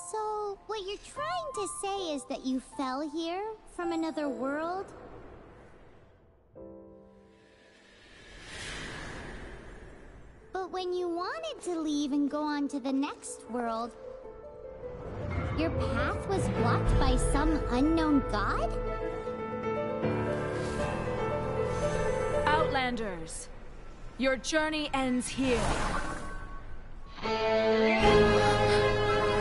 So, what you're trying to say is that you fell here from another world? But when you wanted to leave and go on to the next world, your path was blocked by some unknown god? Outlanders, your journey ends here.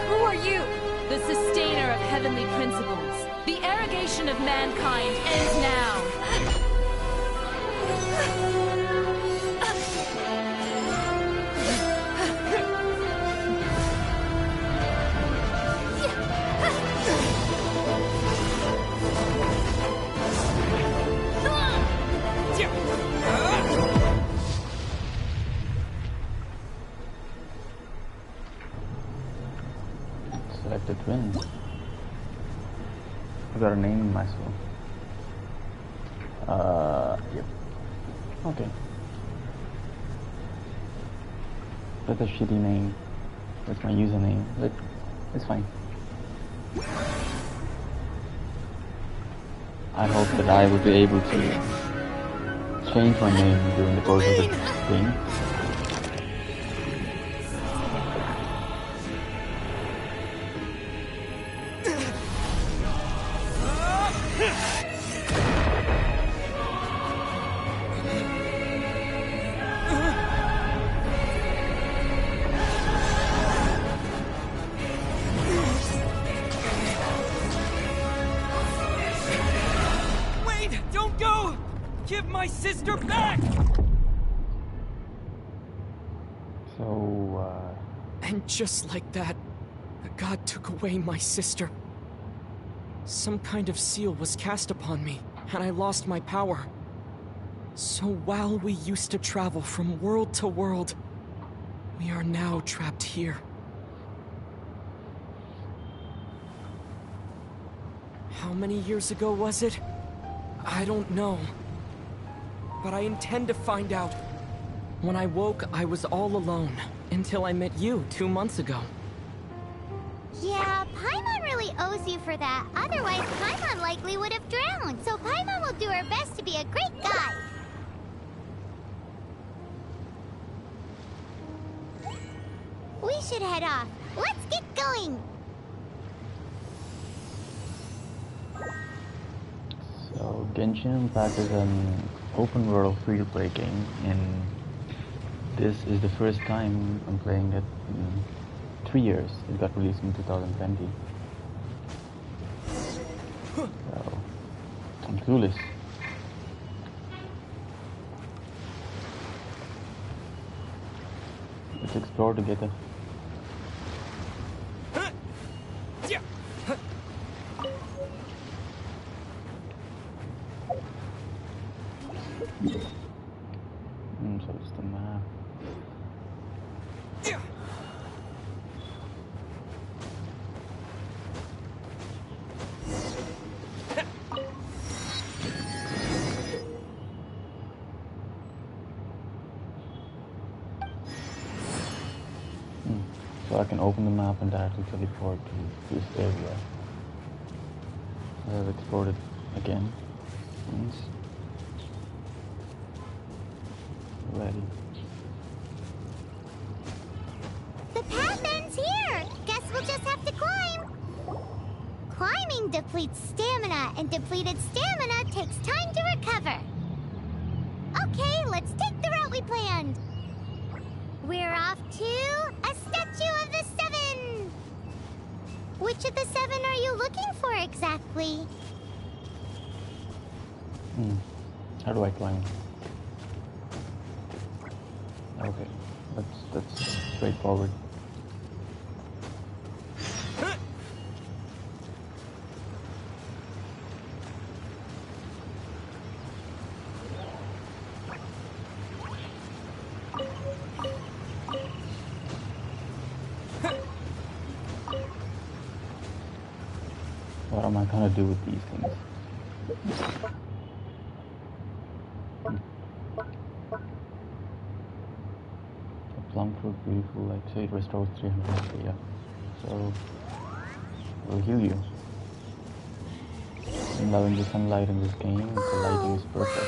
Who are you? The sustainer of heavenly principles. The arrogation of mankind ends now. Select a twin. I got a name in myself. Yep. Okay. That's a shitty name. That's my username, but it's fine. I hope that I will be able to change my name during the course of the game. And just like that, the god took away my sister. Some kind of seal was cast upon me, and I lost my power. So while we used to travel from world to world, we are now trapped here. How many years ago was it? I don't know. But I intend to find out. When I woke, I was all alone, until I met you 2 months ago. Yeah, Paimon really owes you for that. Otherwise, Paimon likely would have drowned. So Paimon will do her best to be a great guide. We should head off. Let's get going. So Genshin Impact is an open world free-to-play game, and this is the first time I'm playing it in 3 years. It got released in 2020. So I'm clueless. Let's explore together. So it's the map. So I can open the map and directly teleport to this area. I've explored it again once. Ready. The path ends here. Guess we'll just have to climb. Climbing depletes stamina, and depleted stamina takes time to recover. Okay, let's take the route we planned. We're off to a statue of the seven. Which of the seven are you looking for exactly? How do I climb? Okay, that's straightforward. What am I gonna do with these things? Plum fruit, beautiful light. So it restores 300 HP, yeah. So we'll heal you. I'm loving the sunlight in this game. The lighting is perfect.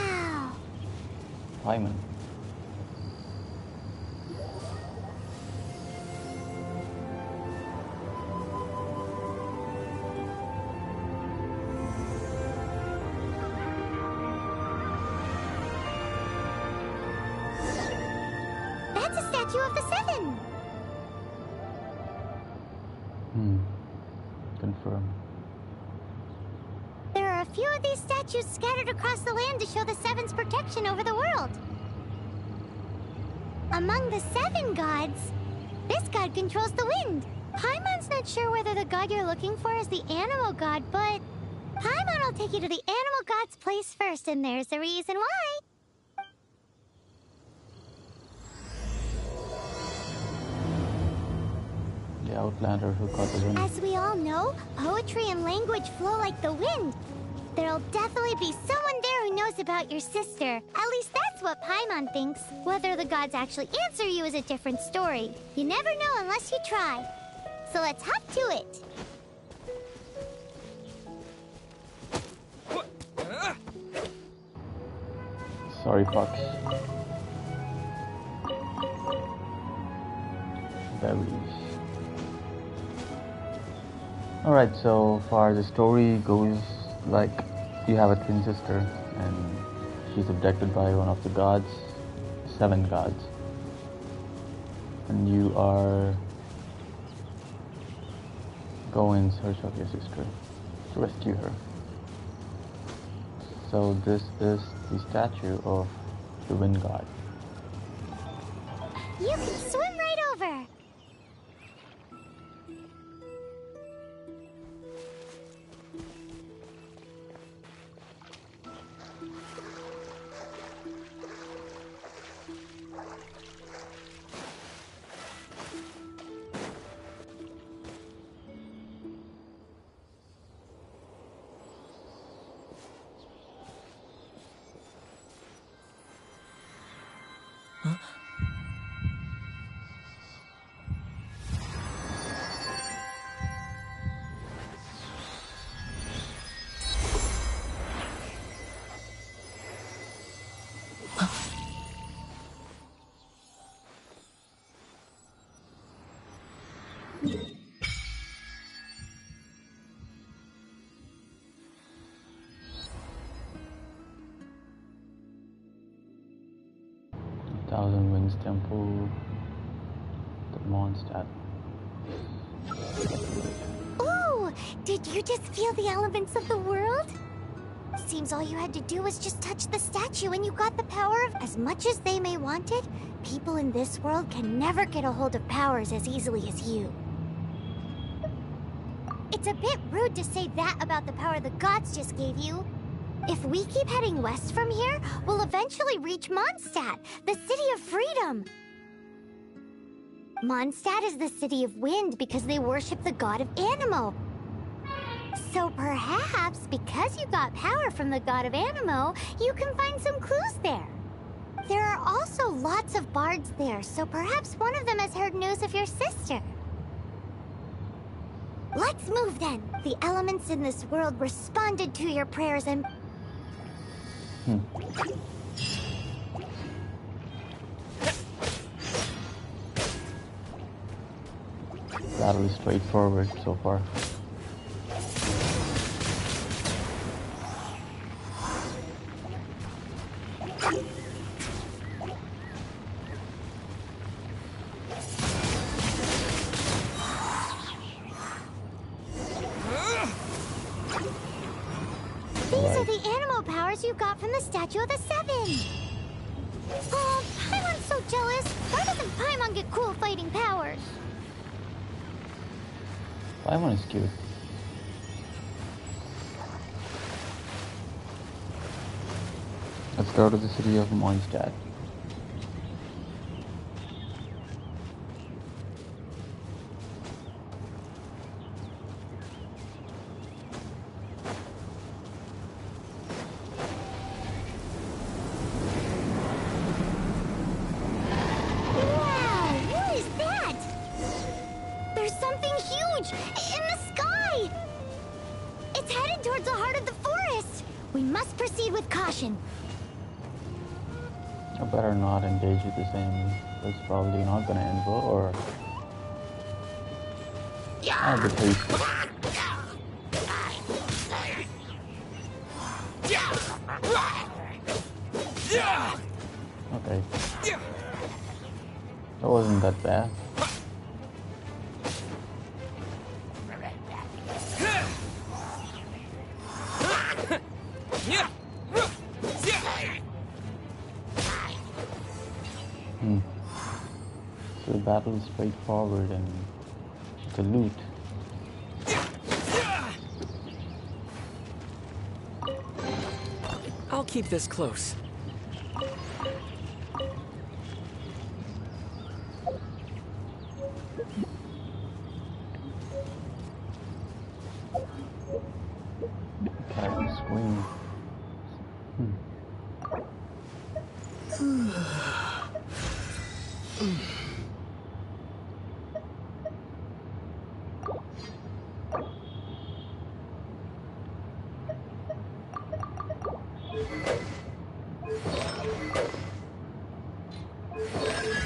Wow! Paimon. That's a statue of the seven. Confirm. There are a few of these statues scattered across the land to show the Seven's protection over the world. Among the seven gods, this god controls the wind. Paimon's not sure whether the god you're looking for is the animal god, but Paimon will take you to the animal god's place first, and there's the reason why. The outlander who caught the wind. As we all know, poetry and language flow like the wind. There'll definitely be someone there who knows about your sister. At least that's what Paimon thinks. Whether the gods actually answer you is a different story. You never know unless you try. So let's hop to it. Sorry, Fox. Berries. Alright, so far the story goes like you have a twin sister and she's abducted by one of the gods, 7 gods. And you are going in search of your sister to rescue her. So this is the statue of the wind god. You can swim right over. Thousand Winds Temple, the Mondstadt. Ooh! Did you just feel the elements of the world? Seems all you had to do was just touch the statue and you got the power of... As much as they may want it, people in this world can never get a hold of powers as easily as you. It's a bit rude to say that about the power the gods just gave you. If we keep heading west from here, we'll eventually reach Mondstadt, the city of freedom. Mondstadt is the city of wind because they worship the god of Animo. So perhaps, because you got power from the god of Animo, you can find some clues there. There are also lots of bards there, so perhaps one of them has heard news of your sister. Let's move then. The elements in this world responded to your prayers and... Battle is straightforward so far. These are the animal powers you got from the Statue of the Seven. Oh, Paimon's so jealous. Why doesn't Paimon get cool fighting powers? Paimon is cute. Let's go to the city of Mondstadt. I better not engage with this enemy. It's probably not gonna end well, or I'll be hasty. Okay. That wasn't that bad. So the battle is straightforward and the loot. I'll keep this close. Captain Scream.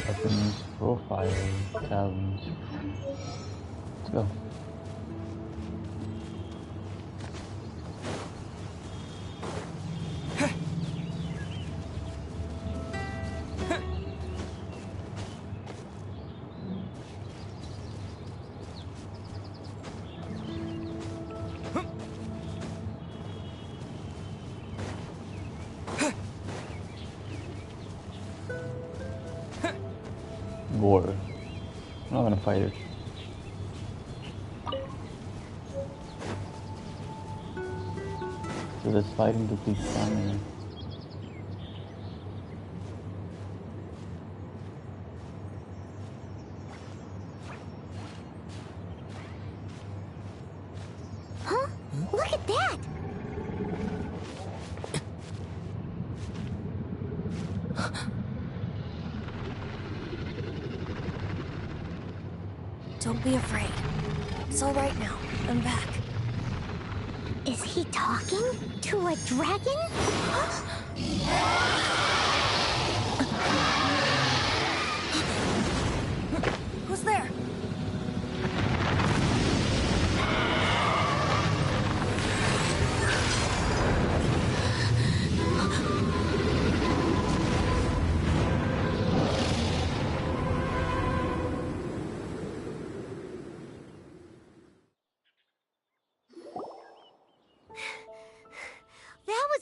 Weapons, profile, challenge. Let's go. War. I'm not gonna fight it. So this fighting depletes stamina. Huh? Look at that! Don't be afraid. It's all right now. I'm back. Is he talking to a dragon? Who's there?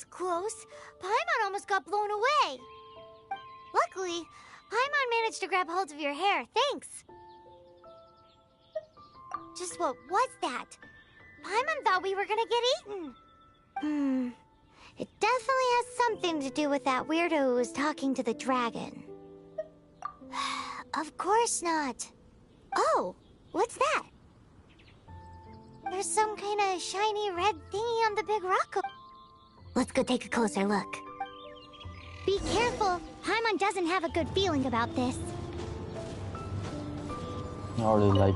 was close. Paimon almost got blown away. Luckily, Paimon managed to grab hold of your hair. Thanks. Just what was that? Paimon thought we were gonna get eaten. It definitely has something to do with that weirdo who was talking to the dragon. Of course not. Oh, what's that? There's some kind of shiny red thingy on the big rock. Let's go take a closer look. Be careful. Paimon doesn't have a good feeling about this. I already like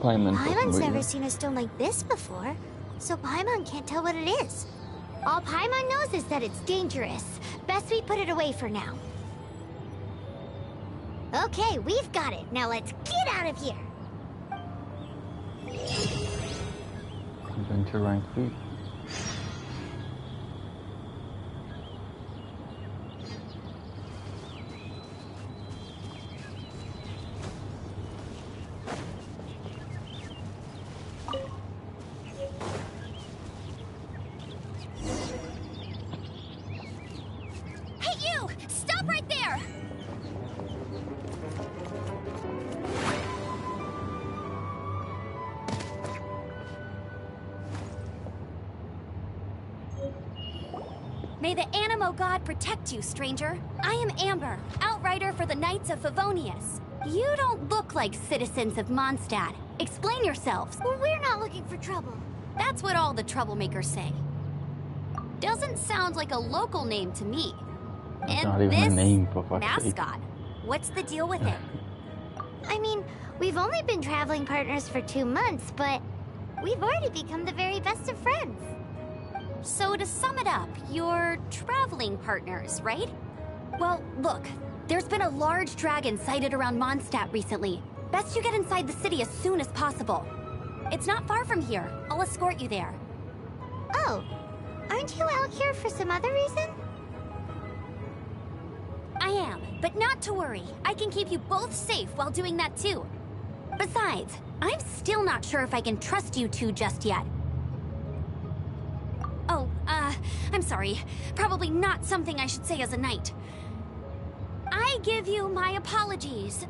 Paimon. Paimon's never seen a stone like this before, so Paimon can't tell what it is. All Paimon knows is that it's dangerous. Best we put it away for now. Okay, we've got it. Now let's get out of here. Adventure rank 3. Hey, you! Stop right there! May the Animo God protect you, stranger. I am Amber, outrider for the Knights of Favonius. You don't look like citizens of Mondstadt. Explain yourselves. Well, we're not looking for trouble. That's what all the troublemakers say. Doesn't sound like a local name to me. It's not even a name, for fuck's sake. mascot. What's the deal with it? I mean, we've only been traveling partners for 2 months, but we've already become the very best of friends. So to sum it up, you're traveling partners, right? Well, look, there's been a large dragon sighted around Mondstadt recently. Best you get inside the city as soon as possible. It's not far from here. I'll escort you there. Oh, aren't you out here for some other reason? I am, but not to worry. I can keep you both safe while doing that too. Besides, I'm still not sure if I can trust you two just yet. Oh, I'm sorry. Probably not something I should say as a knight. I give you my apologies.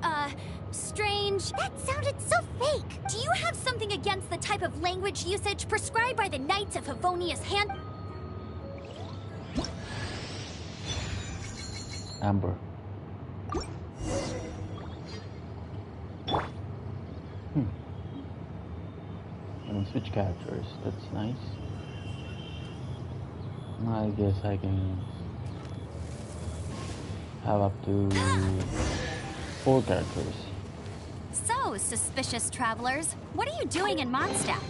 Strange. That sounded so fake. Do you have something against the type of language usage prescribed by the Knights of Favonius hand? Amber. I can switch characters. That's nice. I guess I can have up to 4 characters. So, suspicious travelers, what are you doing in Mondstadt?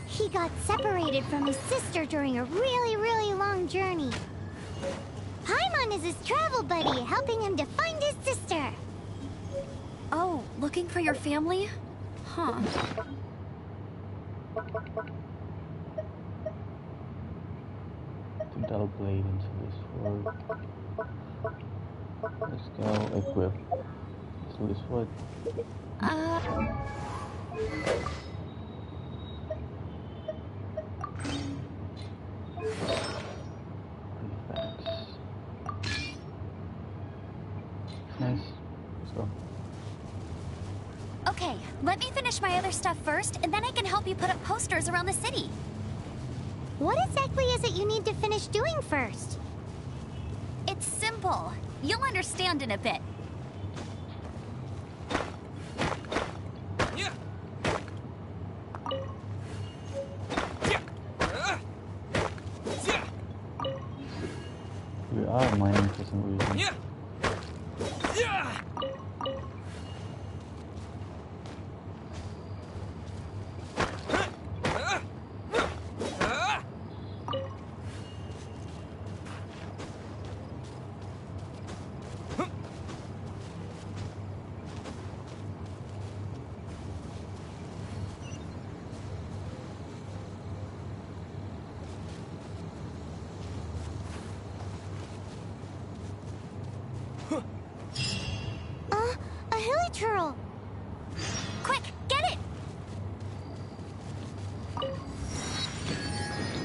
He got separated from his sister during a really, really long journey. Paimon is his travel buddy, helping him to find his sister. Oh, looking for your family? Huh. The dull blade into this sword. Let's go equip. Let's do this sword. Artifacts. Nice. Let's go. Okay, let me finish my other stuff first, and then I can help you put up posters around the city. What exactly is it you need to finish doing first? It's simple. You'll understand in a bit. We are mining for some reason. A hilly turtle. Quick, get it!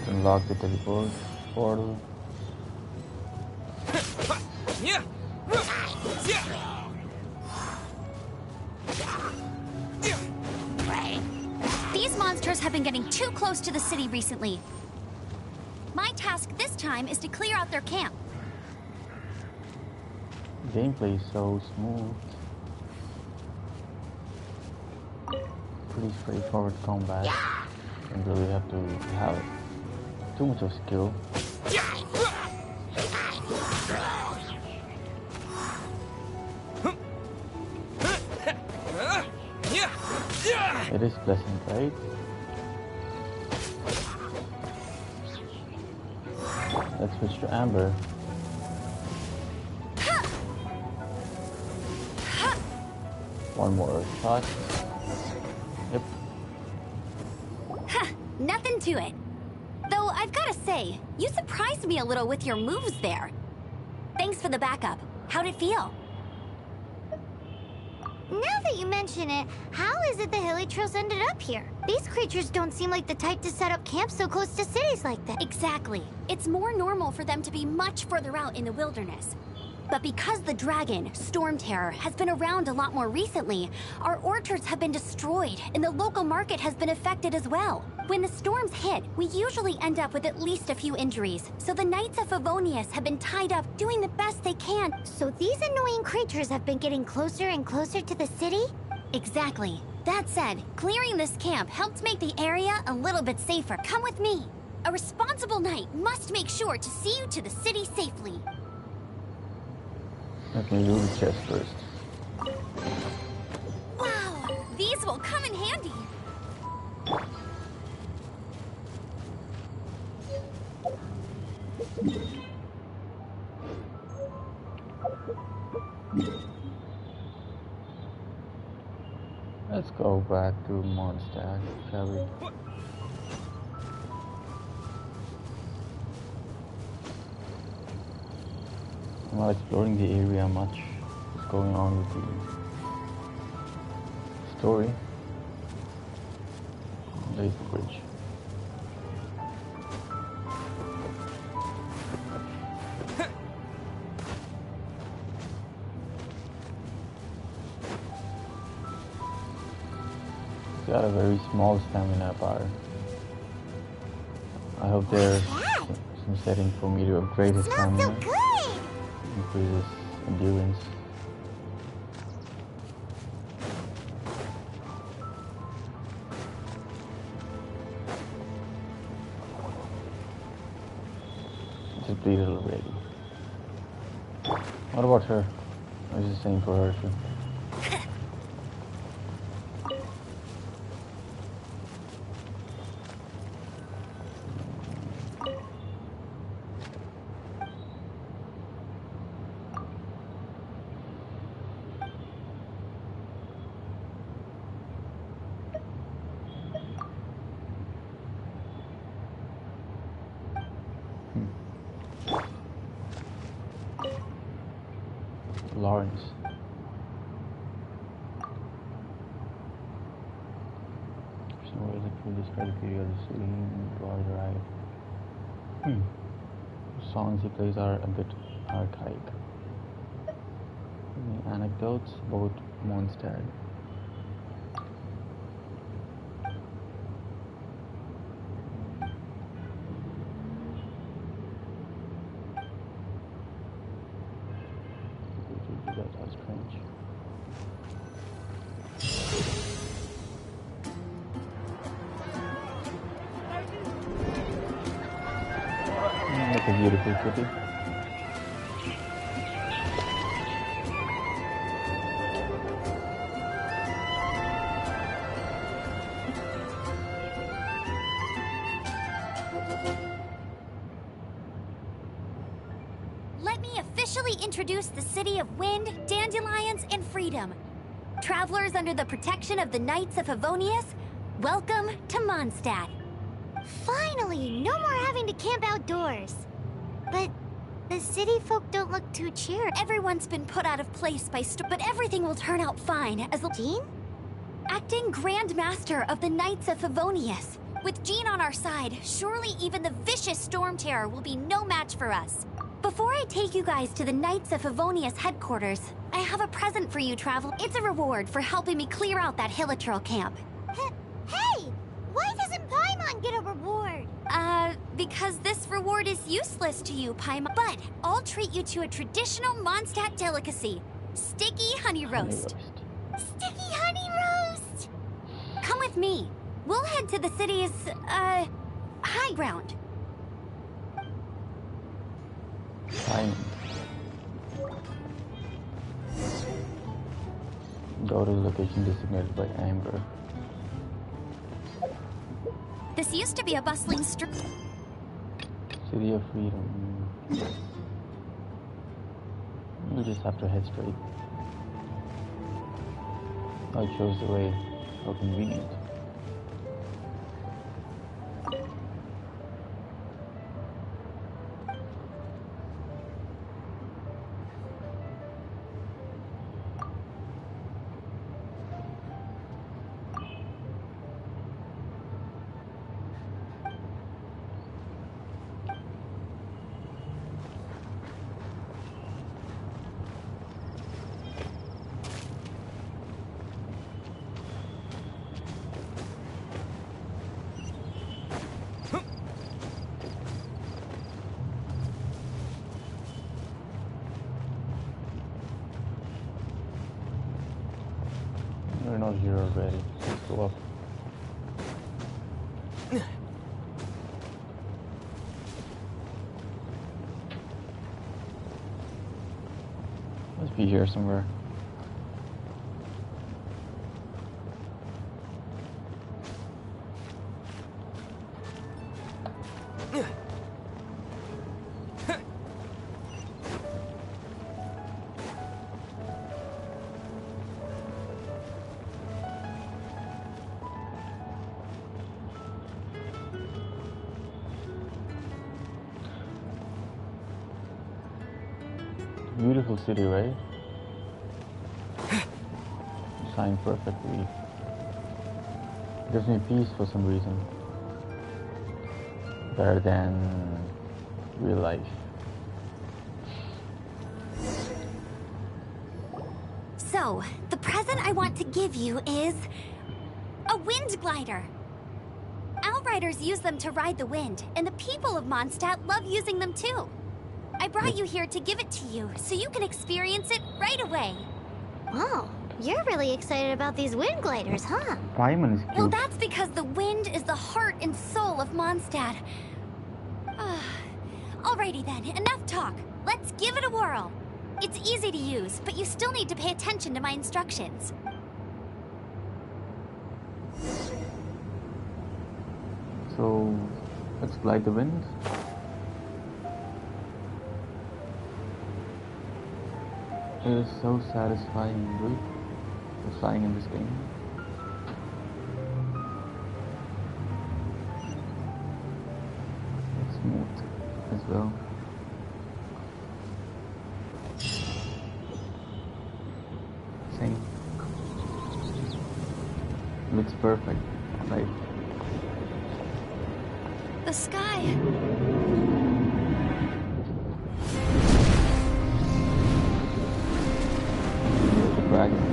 Unlock the teleport. portal. These monsters have been getting too close to the city recently. My task this time is to clear out their camp. Gameplay is so smooth. Pretty straightforward combat. Don't really have to have too much of skill. It is pleasant, right? Let's switch to Amber. One more shot. Yep. Nothing to it. Though I've gotta say, you surprised me a little with your moves there. Thanks for the backup. How'd it feel? Now that you mention it, how is it the hilly trails ended up here? These creatures don't seem like the type to set up camp so close to cities like that. Exactly. It's more normal for them to be much further out in the wilderness. But because the dragon, Storm Terror, has been around a lot more recently, our orchards have been destroyed and the local market has been affected as well. When the storms hit, we usually end up with at least a few injuries, so the Knights of Favonius have been tied up doing the best they can. So these annoying creatures have been getting closer and closer to the city? Exactly. That said, clearing this camp helped make the area a little bit safer. Come with me. A responsible knight must make sure to see you to the city safely. Let me do the chest first. Wow, these will come in handy. Let's go back to Mondstadt, shall we? I'm not exploring the area much. What's going on with the story? There's the bridge. It's got a very small stamina bar. I hope there's some setting for me to upgrade his Smells so stamina. good! Increases endurance. It's depleted already. What about her? I was just saying for her too. Lawrence. There's no way to describe the period of the city before I arrive. The songs he plays are a bit archaic. Any anecdotes about Mondstadt? That's strange. That's a beautiful city. Let me officially introduce the city of wind, dandelions, and freedom. Travelers under the protection of the Knights of Favonius, welcome to Mondstadt. Finally, no more having to camp outdoors. But the city folk don't look too cheered. Everyone's been put out of place by but everything will turn out fine as Jean? acting Grand Master of the Knights of Favonius. With Jean on our side, surely even the vicious Storm Terror will be no match for us. Before I take you guys to the Knights of Favonius headquarters, I have a present for you, Travel. It's a reward for helping me clear out that Hilichurl camp. Hey! Why doesn't Paimon get a reward? Because this reward is useless to you, Paimon. But I'll treat you to a traditional Mondstadt delicacy. Sticky honey roast. Sticky honey roast! Come with me. We'll head to the city's, high ground. Fine. Go to the location designated by Amber. This used to be a bustling street. City of Freedom. We just have to head straight. Oh, it shows the way. How convenient. We're not here already. Let's go up. Must be here somewhere. Beautiful city, right? Designed perfectly. Gives me peace for some reason. Better than real life. So, the present I want to give you is a wind glider. Outriders use them to ride the wind, and the people of Mondstadt love using them too. I brought you here to give it to you, so you can experience it right away. Oh, you're really excited about these wind gliders, huh? Paimon is cute. Well, that's because the wind is the heart and soul of Mondstadt. Alrighty then, enough talk. Let's give it a whirl. It's easy to use, but you still need to pay attention to my instructions. So, let's glide the wind. It is so satisfying, dude. The flying in this game. It's smooth as well. Same. Looks perfect, right? The sky. The dragon.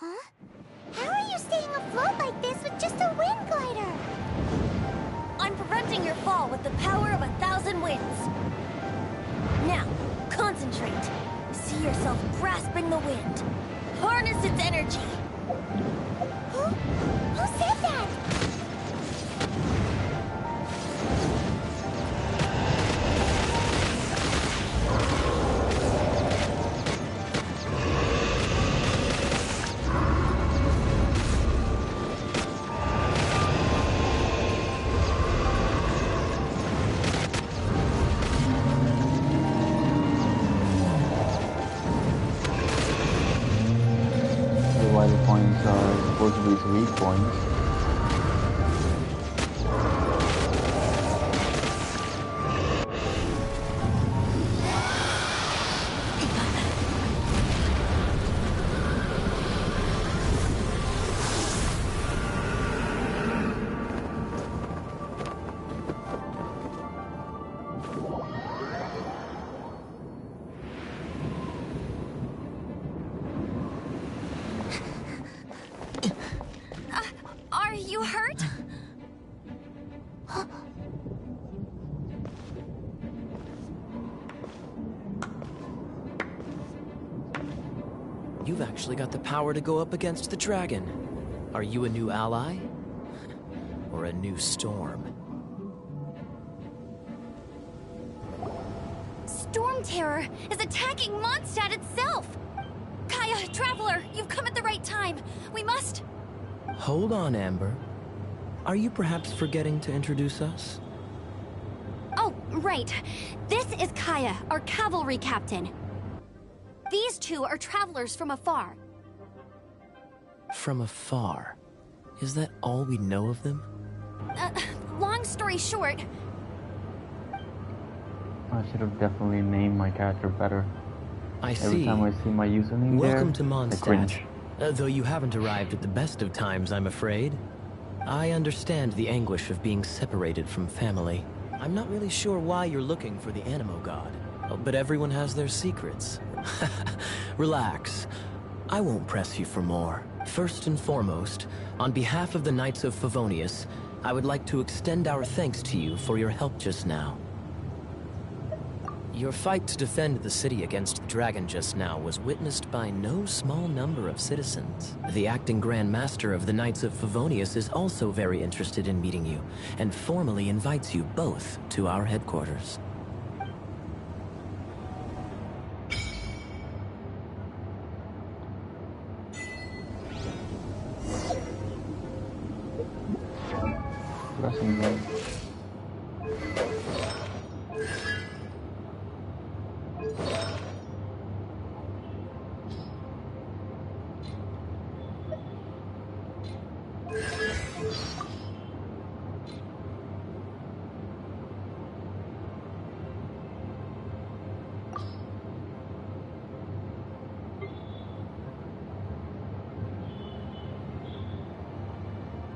Huh? How are you staying afloat like this with just a wind glider? I'm preventing your fall with the power of 1,000 winds. Now, concentrate. See yourself grasping the wind. harness its energy. Who said that? The wild points are supposed to be its weak points. Are you hurt? You've actually got the power to go up against the dragon. Are you a new ally? Or a new storm? Storm Terror is attacking Mondstadt itself! Kaya, Traveler, you've come at the right time. We must... Hold on, Amber. Are you perhaps forgetting to introduce us? Oh, right. This is Kaya, our cavalry captain. These two are travelers from afar. From afar? Is that all we know of them? Long story short, I should have definitely named my character better. I Every see. time I see my username Welcome there, to I Mondstadt. cringe. Though you haven't arrived at the best of times, I'm afraid. I understand the anguish of being separated from family. I'm not really sure why you're looking for the Animo God, but everyone has their secrets. Relax. I won't press you for more. First and foremost, on behalf of the Knights of Favonius, I would like to extend our thanks to you for your help just now. Your fight to defend the city against the dragon just now was witnessed by no small number of citizens. The acting Grand Master of the Knights of Favonius is also very interested in meeting you, and formally invites you both to our headquarters. Pressing them.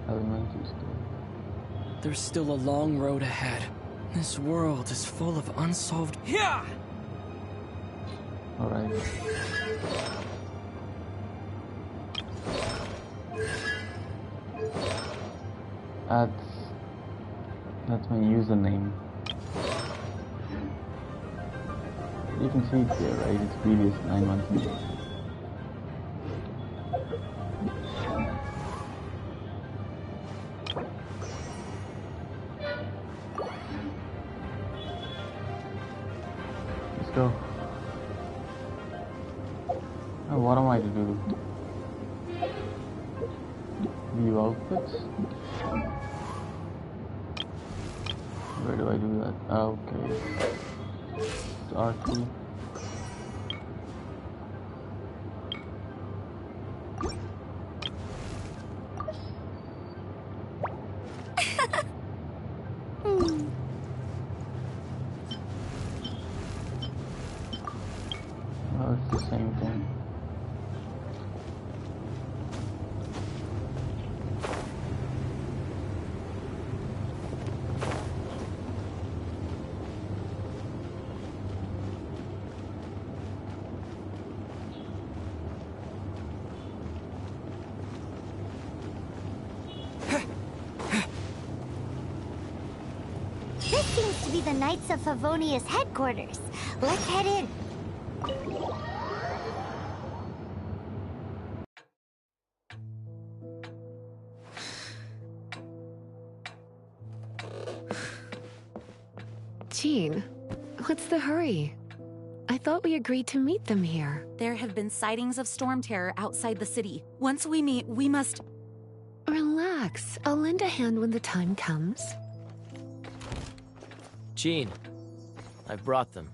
Elementary school. There's still a long road ahead. This world is full of unsolved... Yeah! Alright. That's my username. You can see it here, right? It's previous 9 months ago. Let's go. Oh, what am I to do? View outfits? Where do I do that? Oh, okay. It's R2. Oh, it's the same thing. This seems to be the Knights of Favonius headquarters. Let's head in. Jean, what's the hurry? I thought we agreed to meet them here. There have been sightings of storm terror outside the city. Once we meet, we must... Relax. I'll lend a hand when the time comes. Jean, I've brought them.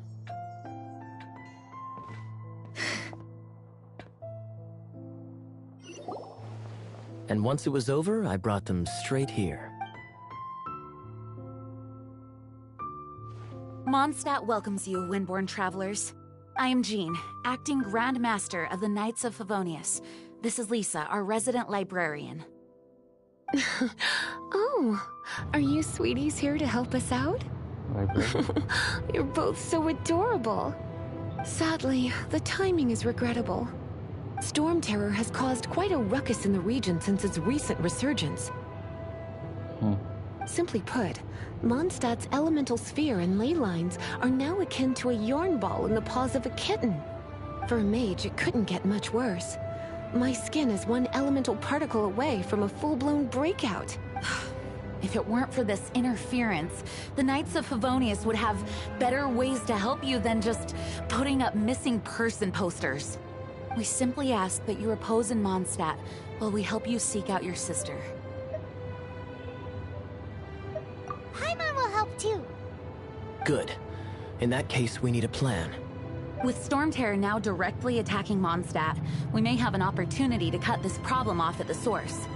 And once it was over, I brought them straight here. Mondstadt welcomes you, Windborn travelers. I am Jean, acting Grand Master of the Knights of Favonius. This is Lisa, our resident librarian. Oh, are you sweeties here to help us out? You're both so adorable. Sadly, the timing is regrettable. Storm terror has caused quite a ruckus in the region since its recent resurgence. Simply put, Mondstadt's elemental sphere and ley lines are now akin to a yarn ball in the paws of a kitten. For a mage, it couldn't get much worse. My skin is one elemental particle away from a full-blown breakout. If it weren't for this interference, the Knights of Favonius would have better ways to help you than just putting up missing person posters. We simply ask that you repose in Mondstadt while we help you seek out your sister. Paimon will help too. Good. In that case, we need a plan. With Storm Terror now directly attacking Mondstadt, we may have an opportunity to cut this problem off at the source.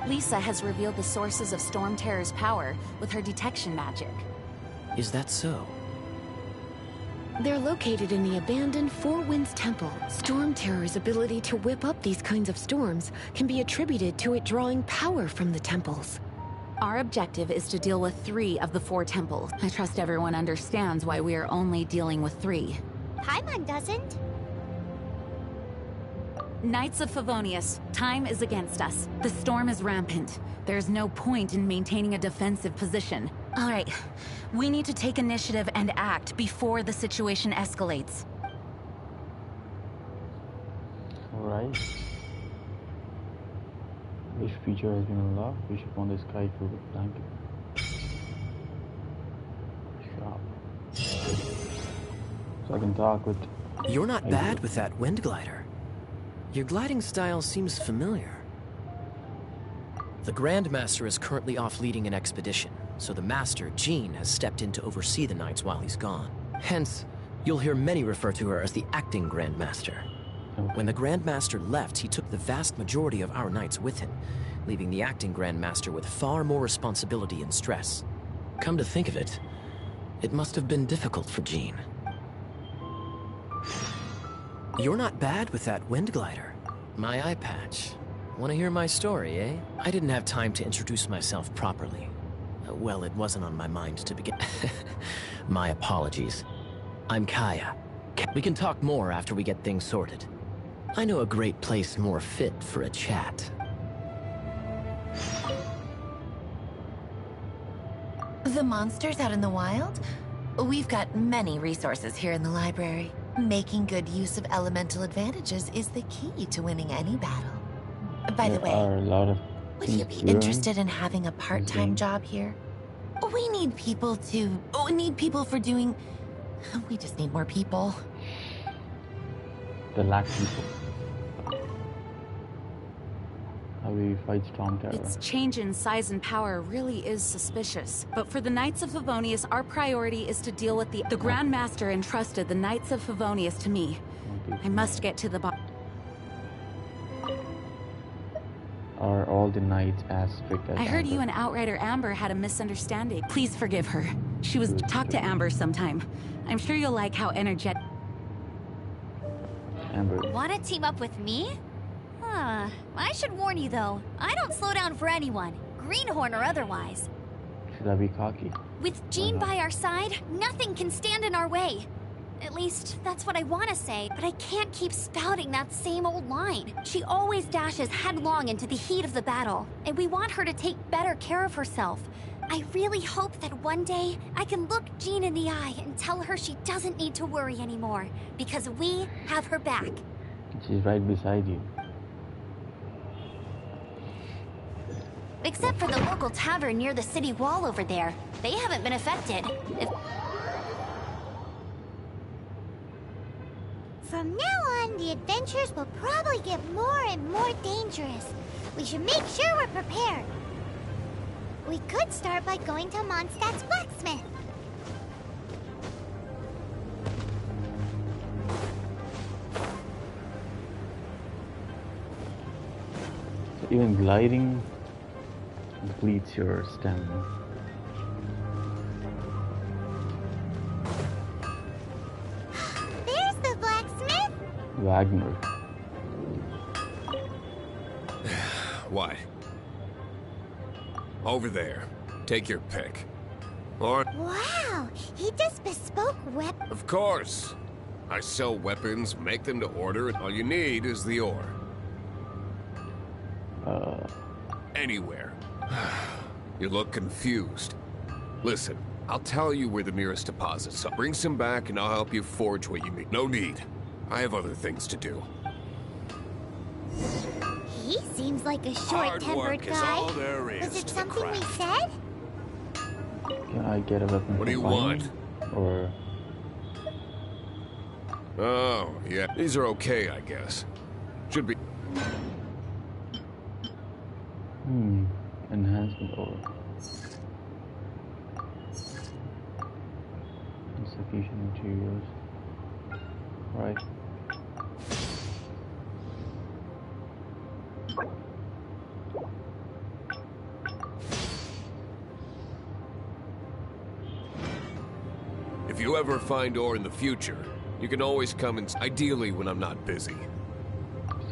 Lisa has revealed the sources of Storm Terror's power with her detection magic. Is that so? They're located in the abandoned Four Winds Temple. Storm Terror's ability to whip up these kinds of storms can be attributed to it drawing power from the temples. Our objective is to deal with 3 of the 4 temples. I trust everyone understands why we are only dealing with 3. Paimon doesn't. Knights of Favonius, time is against us. The storm is rampant. There's no point in maintaining a defensive position. All right, we need to take initiative and act before the situation escalates. Alright. Which feature has been unlocked? Wish upon the sky filled with blanket. Shop. So I can talk with... You're not bad with that wind glider. Your gliding style seems familiar. The Grand Master is currently off leading an expedition, so the Master, Jean, has stepped in to oversee the Knights while he's gone. Hence, you'll hear many refer to her as the acting Grand Master. When the Grand Master left, he took the vast majority of our Knights with him, leaving the acting Grand Master with far more responsibility and stress. Come to think of it, it must have been difficult for Jean. You're not bad with that wind glider. My eye patch. Want to hear my story, eh? I didn't have time to introduce myself properly. Well, it wasn't on my mind to begin. My apologies. I'm Kaya. We can talk more after we get things sorted. I know a great place more fit for a chat. The monsters out in the wild? We've got many resources here in the library. Making good use of elemental advantages is the key to winning any battle. By the There are a way, lot of would you things be to learn. interested in having a part-time job here? We need people to... We need people for doing... We just need more people. The lack people. How do we fight Storm Terror? Its change in size and power really is suspicious. But for the Knights of Favonius, our priority is to deal with the Grand Master entrusted the Knights of Favonius to me. I must get to the bottom. Are all the knights as strict as I heard you Amber? and Outrider Amber had a misunderstanding. Please forgive her. She was... Talk to Amber sometime. I'm sure you'll like how energetic... Amber. Wanna team up with me? Huh. I should warn you though, I don't slow down for anyone, greenhorn or otherwise. Should I be cocky? With Jean by our side, nothing can stand in our way. At least, that's what I want to say, but I can't keep spouting that same old line. She always dashes headlong into the heat of the battle, and we want her to take better care of herself. I really hope that one day I can look Jean in the eye and tell her she doesn't need to worry anymore, because we have her back. She's right beside you. Except for the local tavern near the city wall over there. They haven't been affected. From now on, the adventures will probably get more and more dangerous. We should make sure we're prepared. We could start by going to Mondstadt's blacksmith. So even gliding depletes your stamina. There's the blacksmith. Wagner. Why? Over there. Take your pick. Or... Wow, he does bespoke weapons. Of course. I sell weapons, make them to order, and all you need is the ore. Anywhere. You look confused. Listen, I'll tell you where the nearest deposits are. Bring some back and I'll help you forge what you need. No need. I have other things to do. He seems like a short-tempered guy. Is all there is Was it to the something we craft. said? Can I get a weapon? What do you from want? mining? Or Oh, yeah. These are okay, I guess. Should be... enhancement or insufficient materials. Right. If you ever find ore in the future, you can always come and... Ideally when I'm not busy.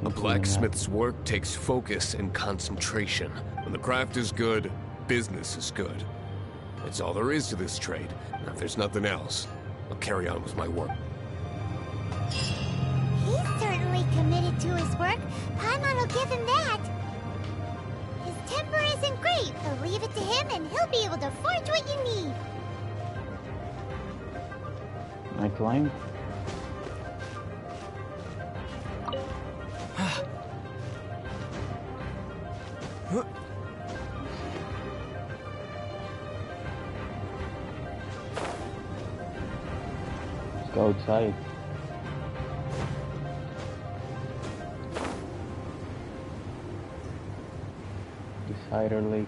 A blacksmith's work takes focus and concentration. When the craft is good, business is good. It's all there is to this trade. Now, if there's nothing else, I'll carry on with my work. He's certainly committed to his work. Paimon will give him that. His temper isn't great, but leave it to him and he'll be able to forge what you need. I climb. Let's go outside. The cider lake.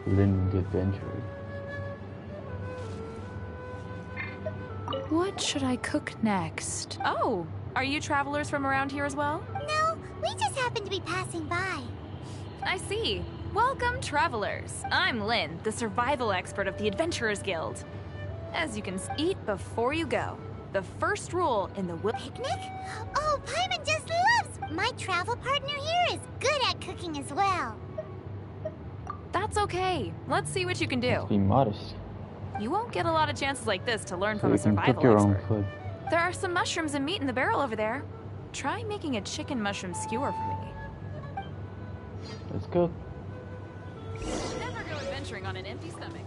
Lynn the Adventurer. What should I cook next? Oh, are you travelers from around here as well? No, we just happen to be passing by. I see. Welcome, travelers. I'm Lynn, the survival expert of the Adventurers Guild. As you can eat before you go. The first rule in the Picnic? Oh, Paimon just loves... My travel partner here is good at cooking as well. That's okay. Let's see what you can do. Be modest. You won't get a lot of chances like this to learn So from you a can survival cook your own expert. food. There are some mushrooms and meat in the barrel over there. Try making a chicken mushroom skewer for me. Let's go. Never go adventuring on an empty stomach.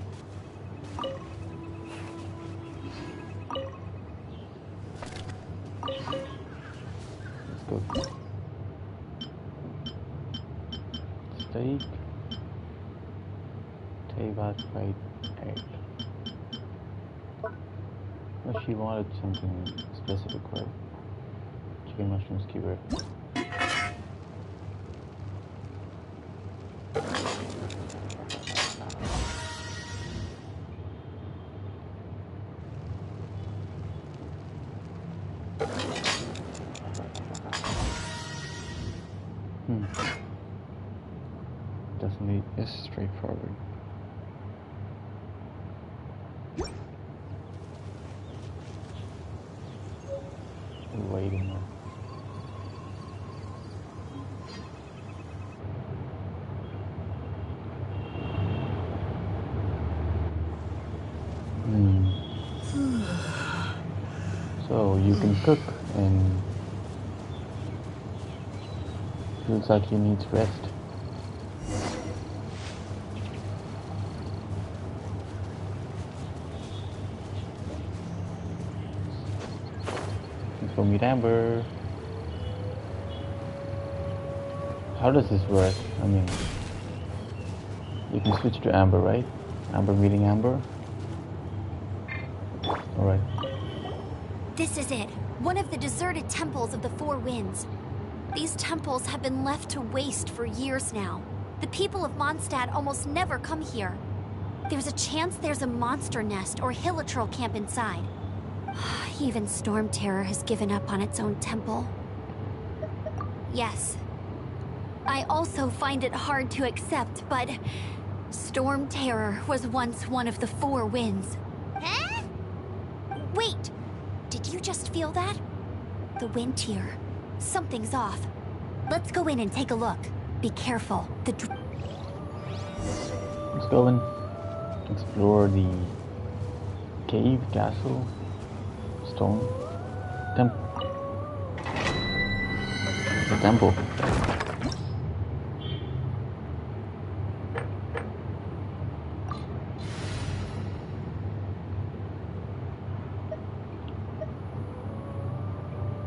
Let's go. Steak. Tevat fried egg. Well, she wanted something specific, right? Chicken mushroom skewer. Definitely is straightforward. Waiting. So you can cook and Feels like he needs rest. Let's go meet Amber. How does this work? I mean, you can switch to Amber, right? Amber meeting Amber. Alright. This is it. One of the deserted temples of the Four Winds. These temples have been left to waste for years now. The people of Mondstadt almost never come here. There's a chance there's a monster nest or hilitrol camp inside. Even Storm Terror has given up on its own temple. Yes. I also find it hard to accept, but Storm Terror was once one of the Four Winds. Huh? Wait! Did you just feel that? The wind here. Something's off. Let's go in and take a look. Be careful. Let's go and explore the cave, castle, stone, the temple.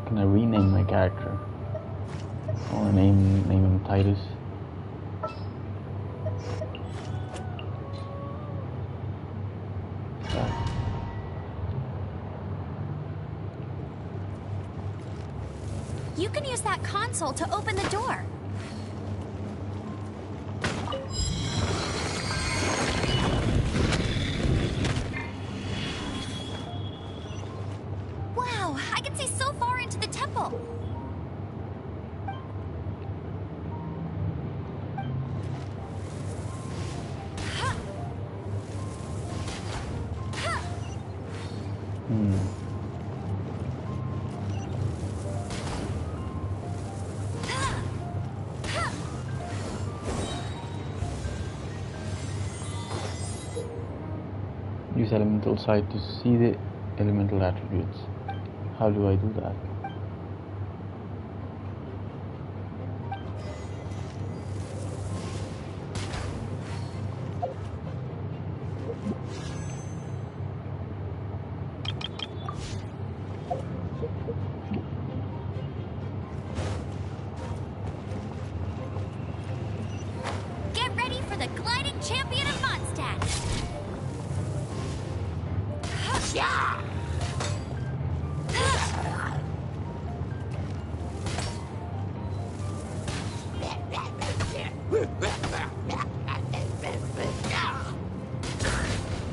Can I rename my character? I want to name him Titus. You can use that console to open the door. Wow, I can see so far into the temple. Use elemental sight to see the elemental attributes. How do I do that? Get ready for the gliding champion of Mondstadt.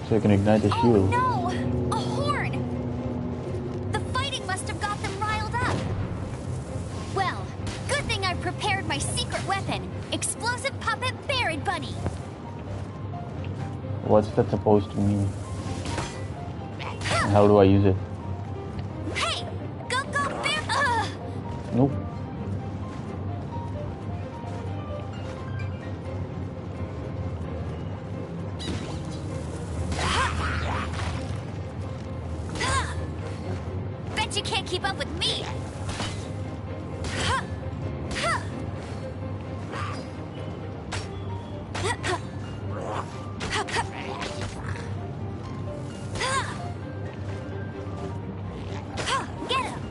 So you can ignite the Oh shield. no! A horn! The fighting must have got them riled up. Well, good thing I prepared my secret weapon, explosive puppet Buried Bunny. What's that supposed to mean? And how do I use it? Hey! Go Bear! Nope. Bet you can't keep up with me! Get him!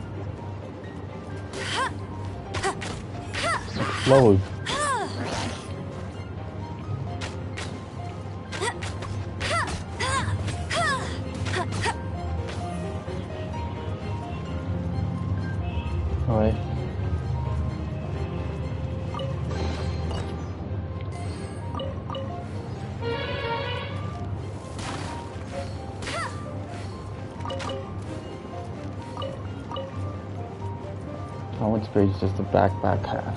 Explode. Alright. How much space does the backpack have?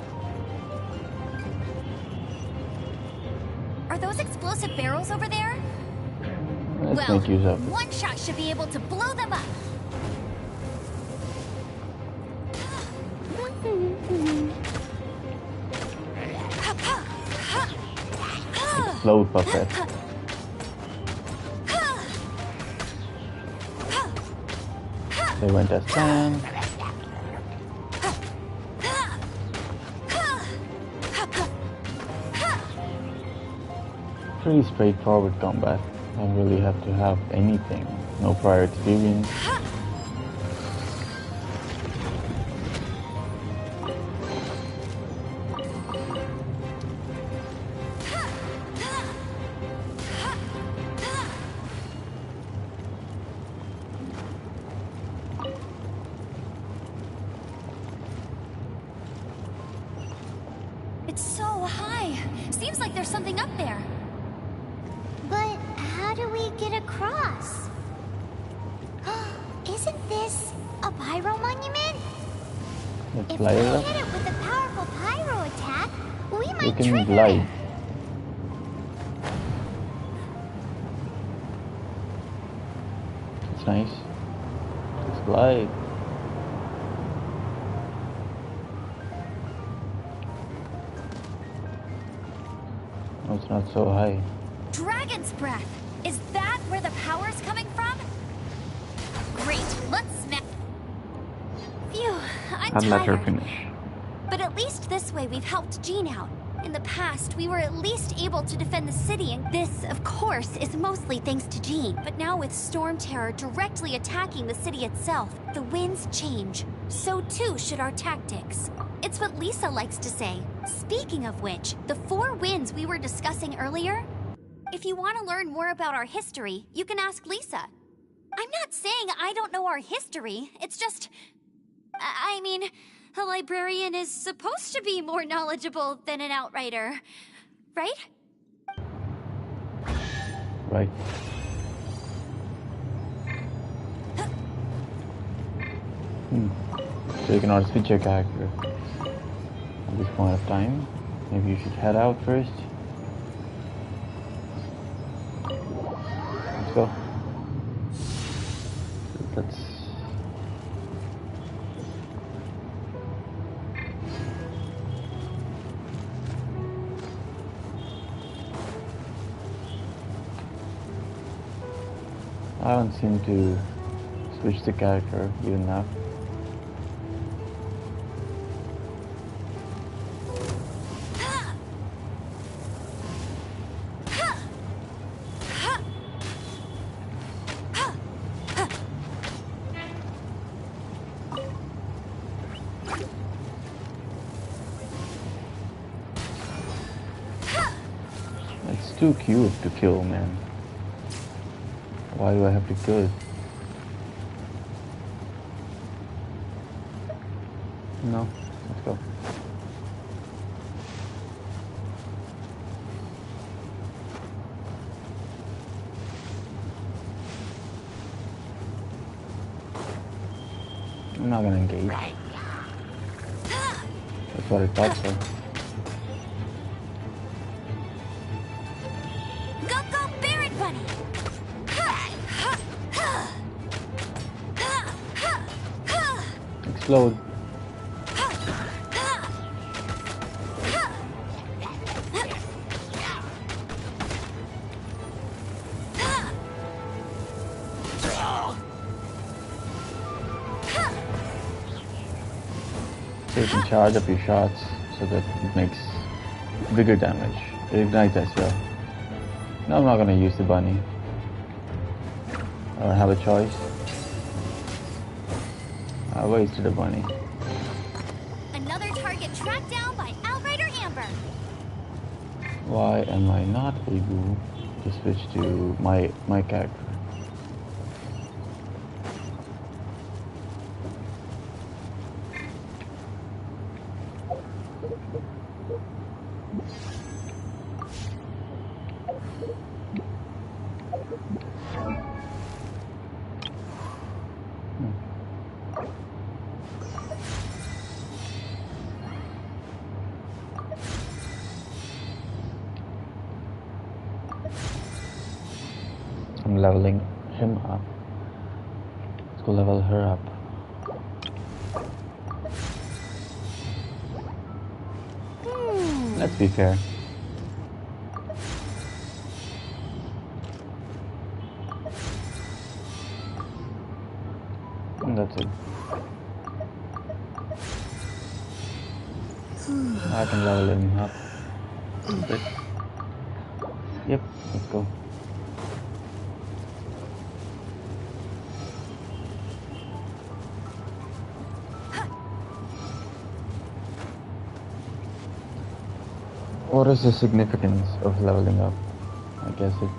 Are those explosive barrels over there? Let's Well, make use of it. one shot should be able to blow them up. Explode, puppet. They went as planned. Pretty straightforward combat. Don't really have to have anything. No prior experience. It's so high. Seems like there's something up there. But how do we get across? Isn't this a pyro monument? Let's If fly we it up. hit it with a powerful pyro attack, we We might can trigger glide. it. It's nice. Let's glide. Oh, it's not so high. Dragon's breath. Is that where the power's coming from? Great. Let's smack. Phew. I'm I'll let her tired. finish. But at least this way we've helped Jean out. In the past, we were at least able to defend the city, and this, of course, is mostly thanks to Jean. But now with Storm Terror directly attacking the city itself, the winds change. So too should our tactics. It's what Lisa likes to say. Speaking of which, the 4 winds we were discussing earlier, if you want to learn more about our history, you can ask Lisa. I'm not saying I don't know our history, it's just... I mean, a librarian is supposed to be more knowledgeable than an outrider, right? Right. So you cannot switch your character at this point of time. Maybe you should head out first. Let's go. Let's... I haven't seemed to switch the character even now. It's too cute to kill, man. Why do I have to kill it? No, let's go. I'm not gonna engage. That's what I thought so. Go, Barret Bunny! Explode. So you can charge up your shots so that it makes bigger damage. It ignites as well. No, I'm not gonna use the bunny. I don't have a choice. I wasted a bunny. Another target tracked down by Outrider Amber. Why am I not able to switch to my character? I'm leveling him up. Let's go level her up. Let's be fair. And that's it. I can level him up a bit. Yep. go. What is the significance of leveling up? I guess it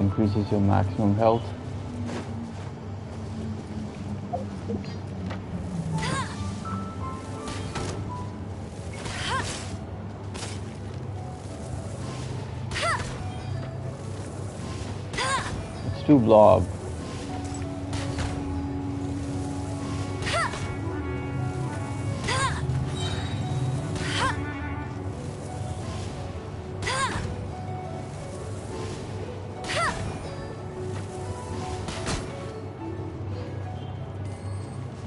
increases your maximum health. It's too blob.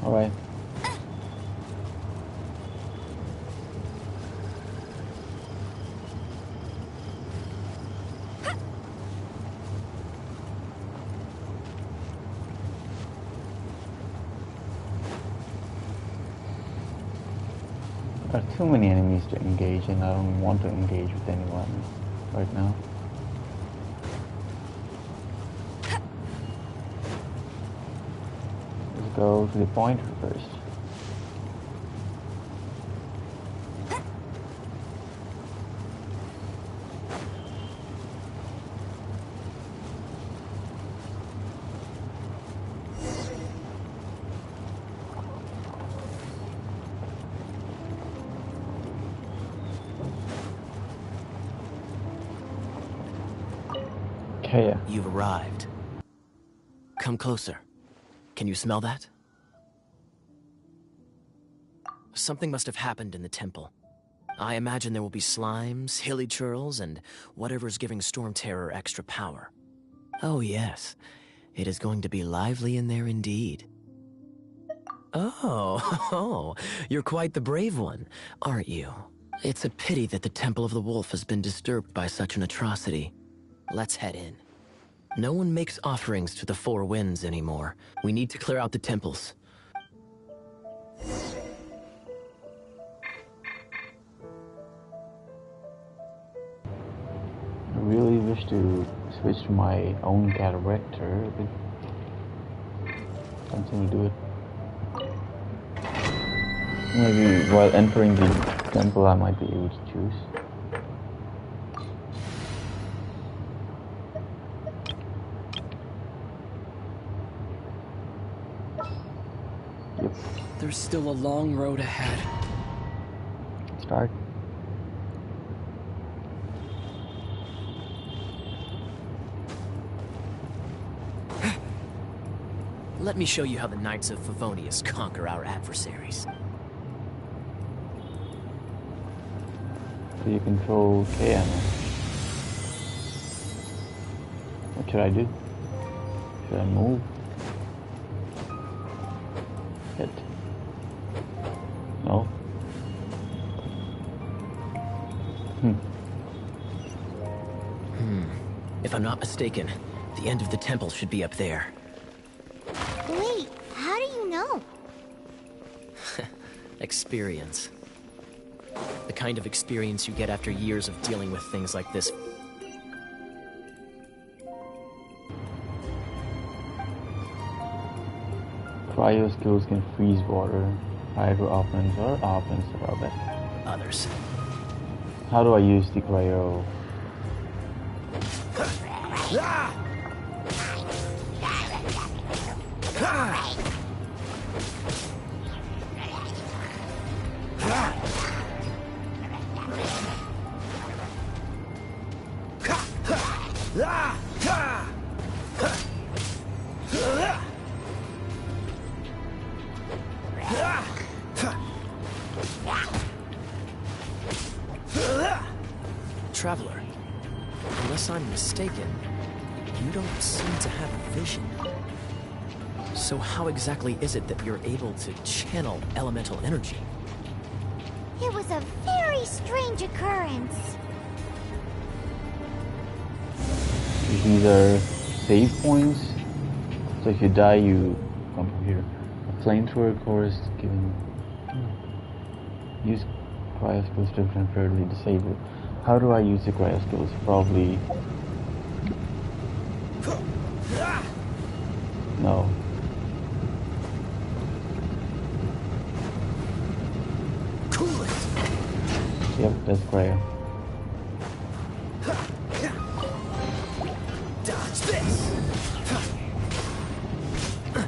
Alright. There are too many enemies to engage, and I don't want to engage with anyone right now. Let's go to the point first. Okay. You've arrived. Come closer. Can you smell that? Something must have happened in the temple. I imagine there will be slimes, hilly churls, and whatever's giving Storm Terror extra power. Oh yes, it is going to be lively in there indeed. Oh, you're quite the brave one, aren't you? It's a pity that the Temple of the Wolf has been disturbed by such an atrocity. Let's head in. No one makes offerings to the Four Winds anymore. We need to clear out the temples. I really wish to switch to my own character, but can't seem to do it. Maybe while entering the temple I might be able to choose. Yep. There's still a long road ahead. Start. Let me show you how the Knights of Favonius conquer our adversaries. Do you control KM? What should I do? Should I move? Hit? No? If I'm not mistaken, the end of the temple should be up there. Wait, how do you know? Experience. The kind of experience you get after years of dealing with things like this. Cryo skills can freeze water. Hydro opponents or opponents that are better. Others. How do I use the cryo? Traveler, unless I'm mistaken, you don't seem to have a vision. So how exactly is it that you're able to channel elemental energy? It was a very strange occurrence. These are save points. So if you die, you come from here. A flamethrower course given. Use cryo skills to temporarily disable. How do I use the cryo skills? Probably... No. Cool it. Yep, that's cryo. Dodge this.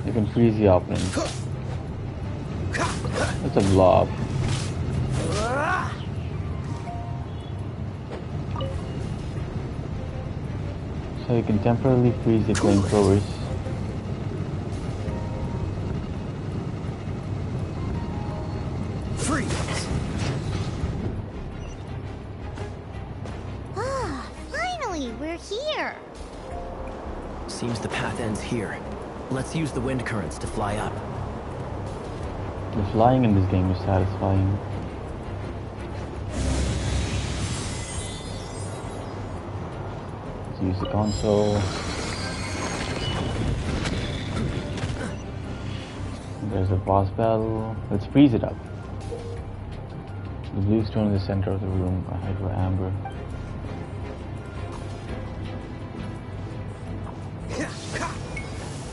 You can freeze the opponent. That's a blob. So you can temporarily freeze the flamethrowers. Freeze. Ah, finally, we're here. Seems the path ends here. Let's use the wind currents to fly up. The flying in this game is satisfying. Let's use the console. There's a boss battle. Let's freeze it up. The blue stone in the center of the room, a hydro amber.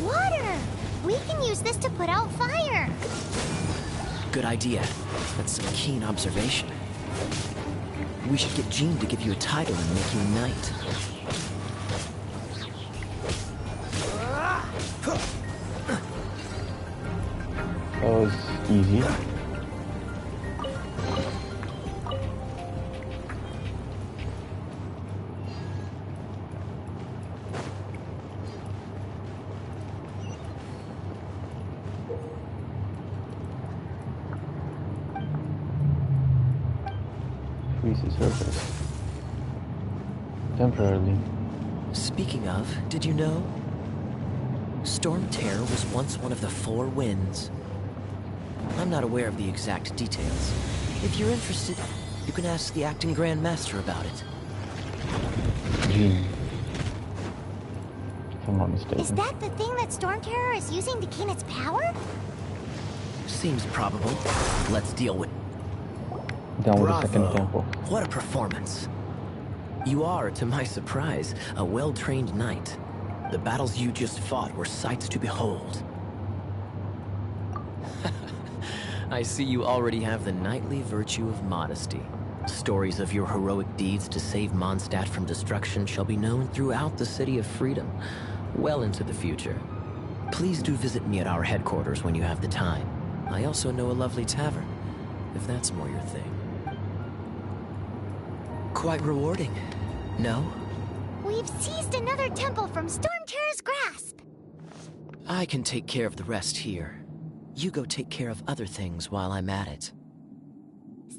Water! We can use this to put out fire. Good idea. That's some keen observation. We should get Jean to give you a title and make you a knight. That was easy. Freeze the surface. Temporarily. Speaking of, did you know? Storm Terror was once one of the 4 winds. I'm not aware of the exact details. If you're interested, you can ask the acting Grand Master about it. Jean. If I'm not mistaken. Is that the thing that Storm Terror is using to gain its power? Seems probable. Let's deal with... Down with the Bravo. second temple. What a performance. You are, to my surprise, a well-trained knight. The battles you just fought were sights to behold. I see you already have the knightly virtue of modesty. Stories of your heroic deeds to save Mondstadt from destruction shall be known throughout the City of Freedom, well into the future. Please do visit me at our headquarters when you have the time. I also know a lovely tavern, if that's more your thing. Quite rewarding, no? We've seized another temple from Storm Terror's grasp. I can take care of the rest here. You go take care of other things while I'm at it.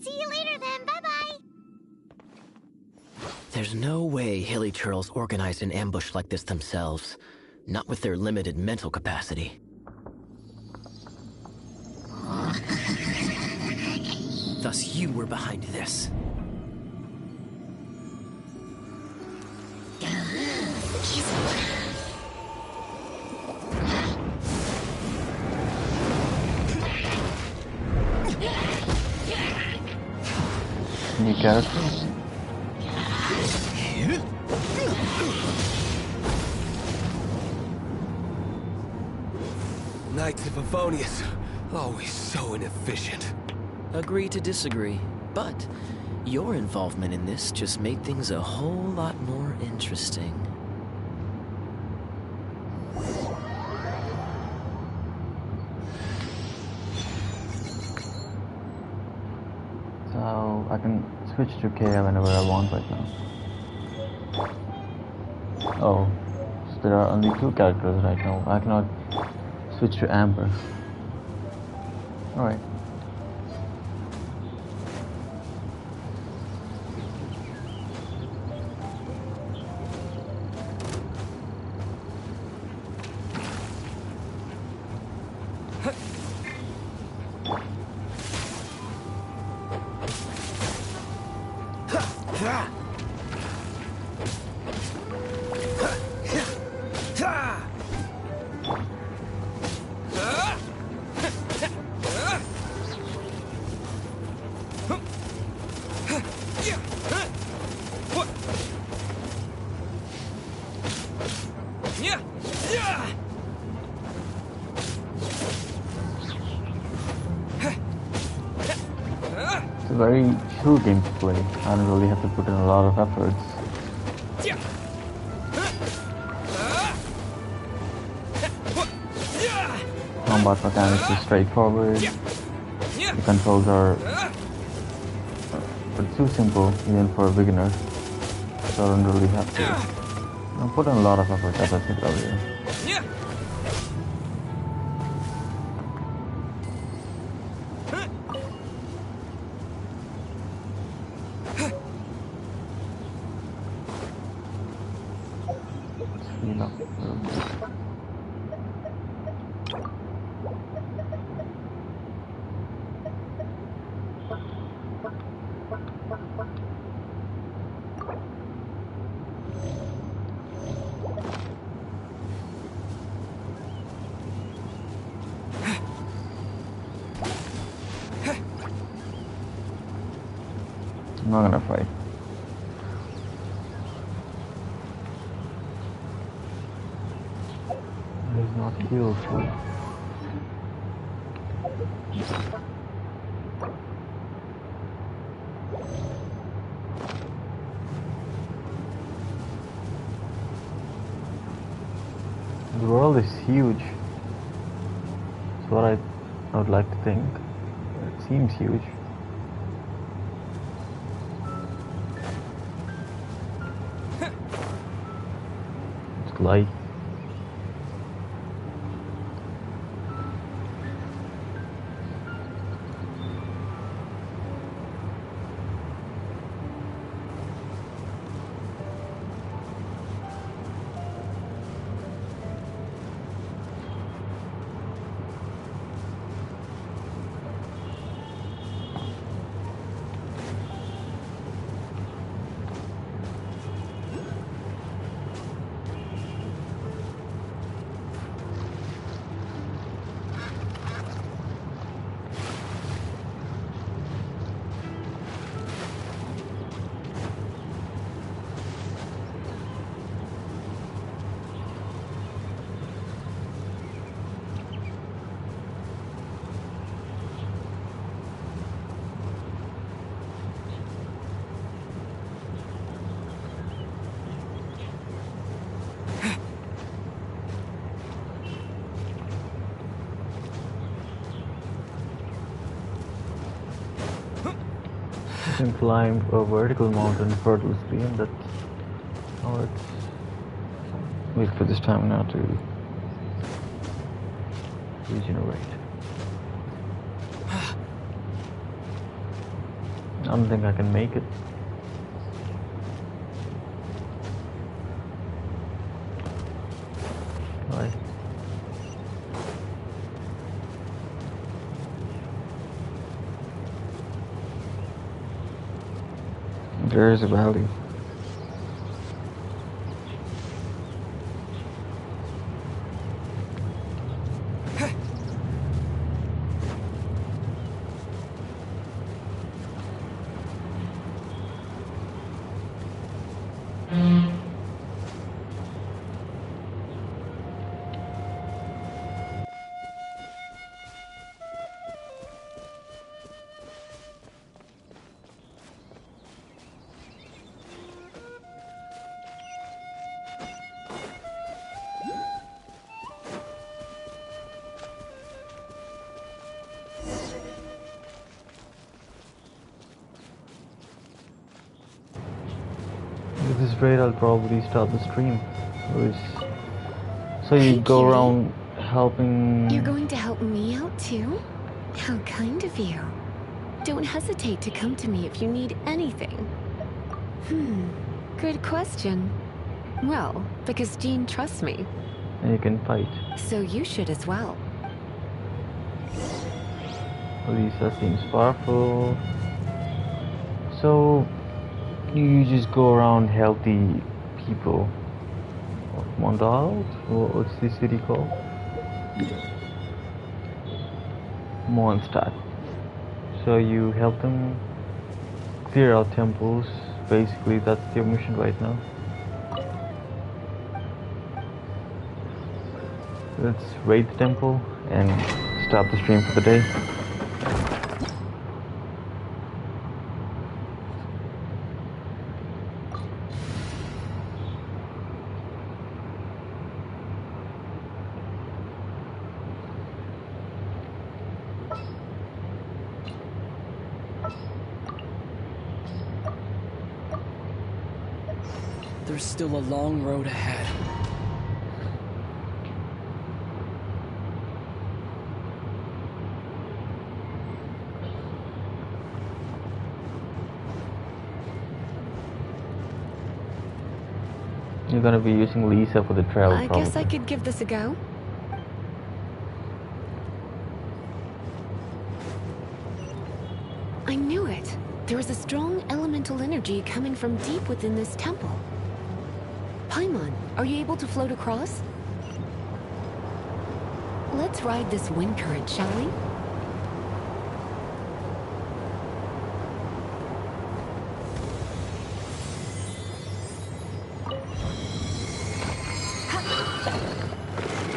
See you later then, bye-bye. There's no way Hilly Turtles organized an ambush like this themselves. Not with their limited mental capacity. Thus you were behind this. New characters? Knights of Favonius, always so inefficient. Agree to disagree, but your involvement in this just made things a whole lot more interesting. So I can switch to KL whenever I want right now. Oh, so there are only 2 characters right now. I cannot switch to Amber. Alright. It's a very chill game to play. I don't really have to put in a lot of efforts. Combat mechanics is straightforward. The controls are but too simple even for a beginner. So I don't really have to put in a lot of effort, as I said earlier. I'm not gonna fight. He's not healed. The world is huge. That's what I would like to think. It seems huge. It's light. You can climb a vertical mountain effortlessly, and that's how it's. Wait for this stamina to regenerate. I don't think I can make it. Right. There is a valley. At this rate, I'll probably start the stream. So you Hey, go cutie. around helping. You're going to help me out too? How kind of you. Don't hesitate to come to me if you need anything. Good question. Well, because Jean trusts me, And you can fight. so you should as well. Lisa seems powerful. So you just go around healthy people. Mondalt? What's the city called? Mondstadt. So you help them clear out temples. Basically, that's your mission right now. Let's raid the temple and stop the stream for the day. There's still a long road ahead. You're gonna be using Lisa for the trail, I probably. guess I could give this a go. I knew it. There is a strong elemental energy coming from deep within this temple. Paimon, are you able to float across? Let's ride this wind current, shall we?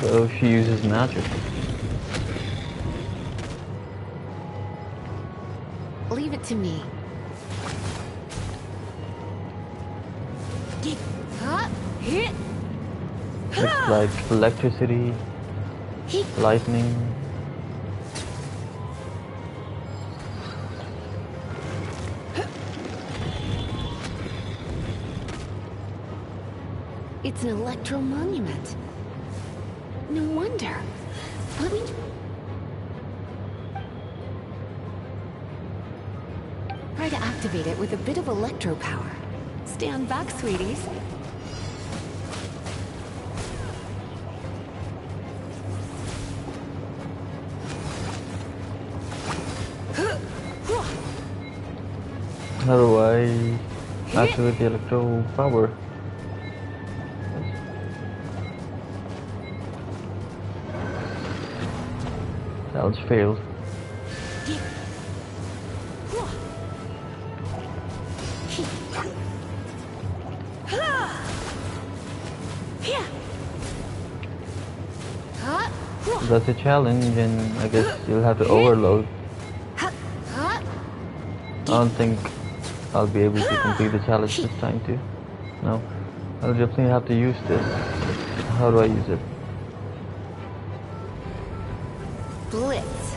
So she uses magic. Leave it to me. It's like electricity, lightning. It's an electro monument. No wonder. Let me... Try to activate it with a bit of electro power. Stand back, sweeties. How do I activate the electro power? Challenge failed. If that's a challenge, and I guess you'll have to overload. I don't think I'll be able to complete the challenge this time too. No, I'll definitely have to use this. How do I use it? Blitz.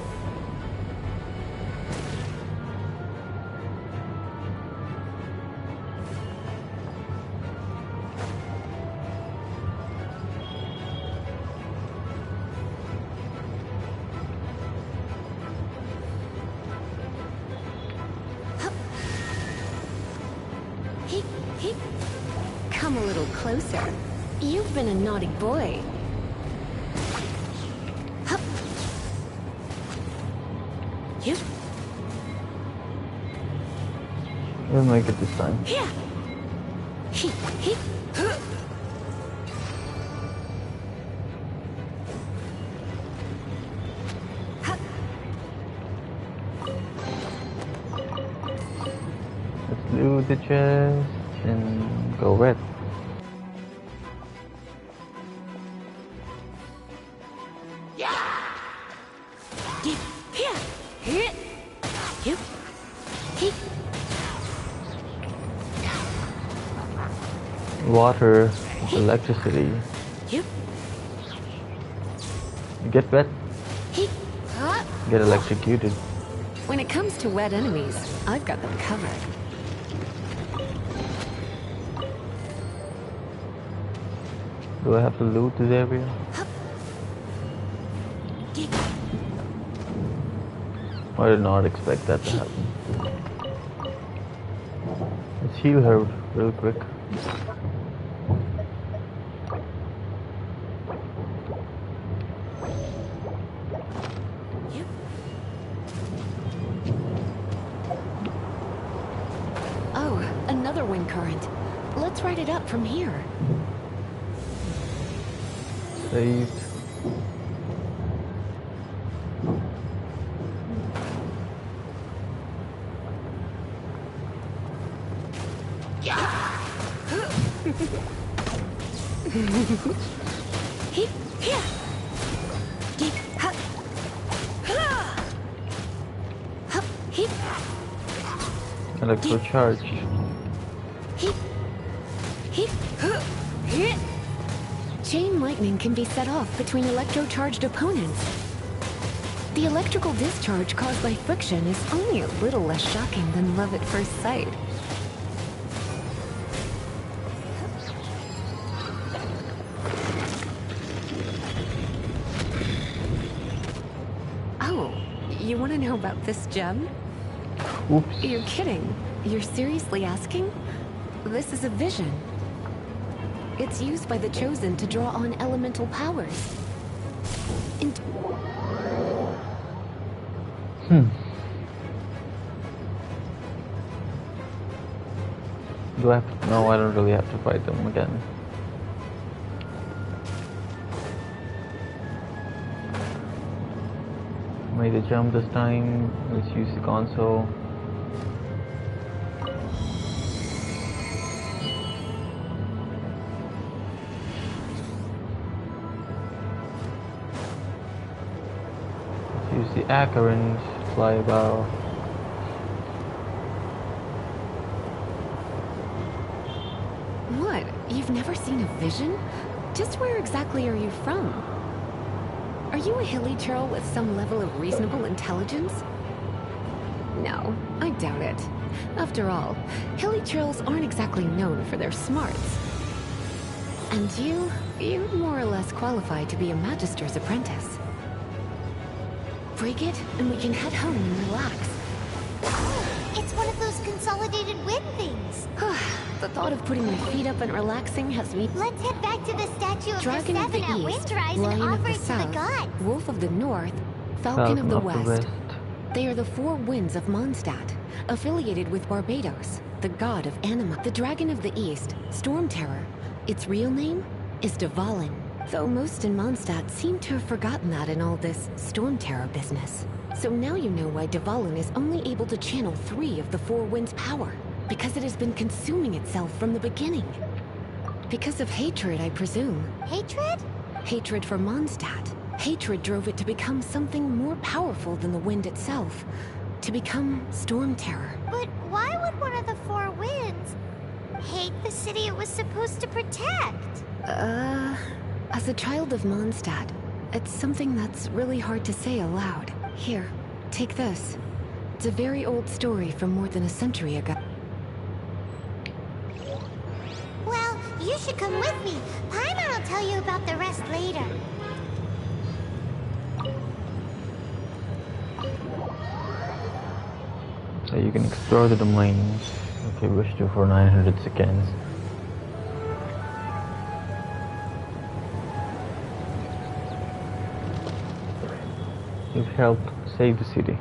Come a little closer. You've been a naughty boy. We'll make it this time. Let's do the chest and go red. Water, electricity. You get wet, get electrocuted. When it comes to wet enemies, I've got them covered. Do I have to loot this area? I did not expect that to happen. Let's heal her real quick. Oh, another wind current. Let's ride it up from here. Saved. Electro charge. Chain lightning can be set off between electro-charged opponents. The electrical discharge caused by friction is only a little less shocking than love at first sight. Oh, you want to know about this gem? Oops. You're kidding. You're seriously asking? This is a vision. It's used by the Chosen to draw on elemental powers. Do I have to? No, I don't really have to fight them again. Made a jump this time. Let's use the console. Use the acorns, fly about. What? You've never seen a vision? Just where exactly are you from? Are you a hilly churl with some level of reasonable intelligence? No, I doubt it. After all, hilly churls aren't exactly known for their smarts. And you're more or less qualified to be a Magister's apprentice. Break it, and we can head home and relax. It's one of those consolidated wind things. The thought of putting my feet up and relaxing has me... Let's head back to the statue of Dragon the of the Seven at East, Windrise and Lion of offer the it to the South, gods. Wolf of the North, Falcon of the West. They are the four winds of Mondstadt, affiliated with Barbados, the god of anima. The Dragon of the East, Storm Terror, its real name is Dvalin. Though most in Mondstadt seem to have forgotten that in all this Storm Terror business. So now you know why Dvalin is only able to channel 3 of the four winds' power. Because it has been consuming itself from the beginning. Because of hatred, I presume. Hatred? Hatred for Mondstadt. Hatred drove it to become something more powerful than the wind itself. To become Storm Terror. But why would one of the four winds hate the city it was supposed to protect? As a child of Mondstadt, it's something that's really hard to say aloud. Here, take this. It's a very old story from more than a century ago. Well, you should come with me. Paimon will tell you about the rest later. So you can explore the domains if you wish to for 900 seconds. You've helped save the city.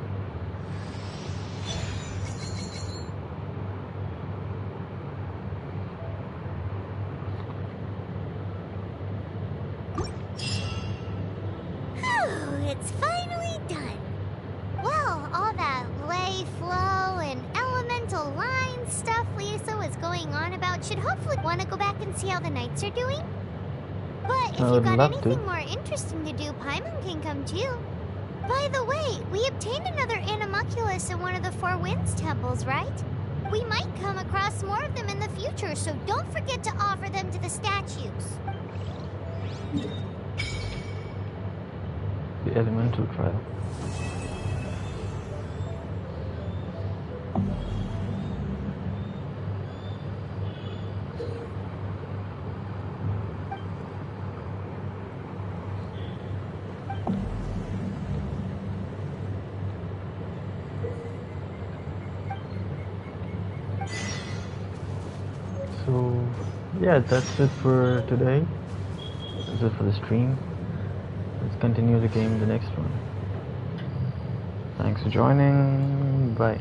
It's finally done. Well, all that ley flow and elemental line stuff Lisa was going on about should hopefully want to go back and see how the knights are doing. But if you've got anything more interesting to do, Paimon can come too. By the way, we obtained another animalculus in one of the Four Winds temples, right? We might come across more of them in the future, so don't forget to offer them to the statues. The elemental trial. So, yeah, that's it for today. That's it for the stream. Let's continue the game in the next one. Thanks for joining. Bye.